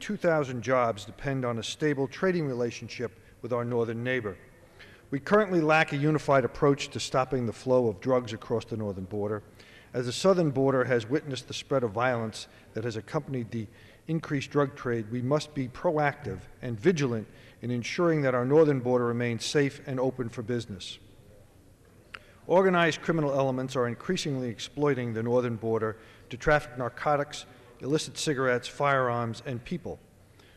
2,000 jobs depend on a stable trading relationship with our northern neighbor. We currently lack a unified approach to stopping the flow of drugs across the northern border. As the southern border has witnessed the spread of violence that has accompanied the increased drug trade, we must be proactive and vigilant in ensuring that our northern border remains safe and open for business. Organized criminal elements are increasingly exploiting the northern border to traffic narcotics, illicit cigarettes, firearms, and people.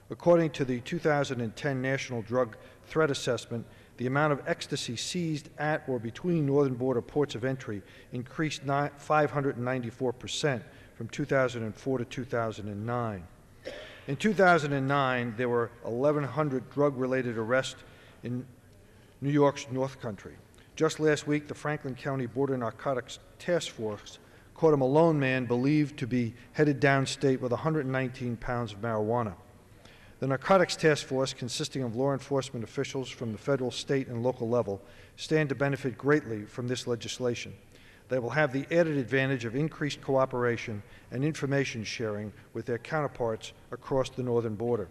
According to the 2010 National Drug Threat Assessment, the amount of ecstasy seized at or between northern border ports of entry increased 594% from 2004 to 2009. In 2009, there were 1,100 drug-related arrests in New York's North Country. Just last week, the Franklin County Border Narcotics Task Force caught a Malone man believed to be headed downstate with 119 pounds of marijuana. The Narcotics Task Force, consisting of law enforcement officials from the federal, state, and local level, stand to benefit greatly from this legislation. They will have the added advantage of increased cooperation and information sharing with their counterparts across the northern border.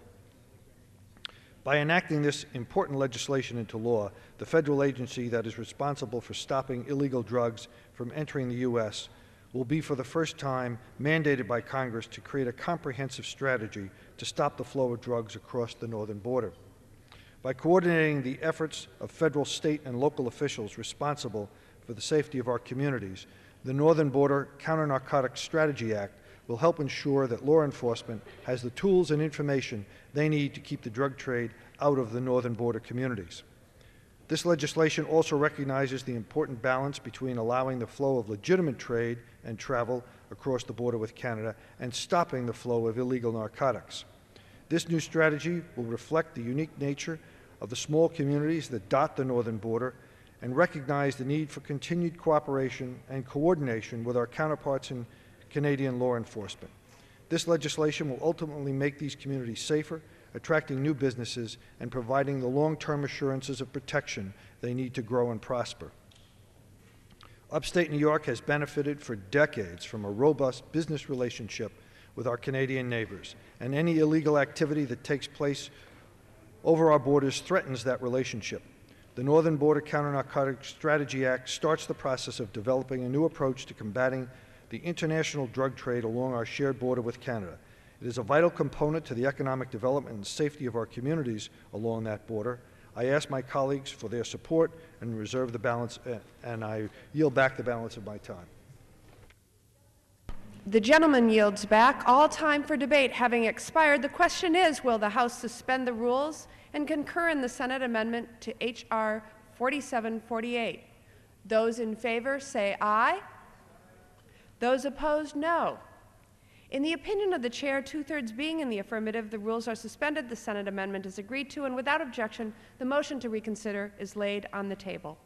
By enacting this important legislation into law, the federal agency that is responsible for stopping illegal drugs from entering the U.S. will be for the first time mandated by Congress to create a comprehensive strategy to stop the flow of drugs across the northern border. By coordinating the efforts of federal, state, and local officials responsible for the safety of our communities, the Northern Border Counternarcotics Strategy Act will help ensure that law enforcement has the tools and information they need to keep the drug trade out of the northern border communities. This legislation also recognizes the important balance between allowing the flow of legitimate trade and travel across the border with Canada and stopping the flow of illegal narcotics. This new strategy will reflect the unique nature of the small communities that dot the northern border and recognize the need for continued cooperation and coordination with our counterparts in Canadian law enforcement. This legislation will ultimately make these communities safer, attracting new businesses and providing the long-term assurances of protection they need to grow and prosper. Upstate New York has benefited for decades from a robust business relationship with our Canadian neighbors, and any illegal activity that takes place over our borders threatens that relationship. The Northern Border Counternarcotics Strategy Act starts the process of developing a new approach to combating the international drug trade along our shared border with Canada. It is a vital component to the economic development and safety of our communities along that border. I ask my colleagues for their support and reserve the balance, and I yield back the balance of my time. The gentleman yields back. All time for debate having expired, the question is, will the House suspend the rules and concur in the Senate amendment to H.R. 4748? Those in favor say aye. Those opposed, no. In the opinion of the chair, two-thirds being in the affirmative, the rules are suspended, the Senate amendment is agreed to, and without objection, the motion to reconsider is laid on the table.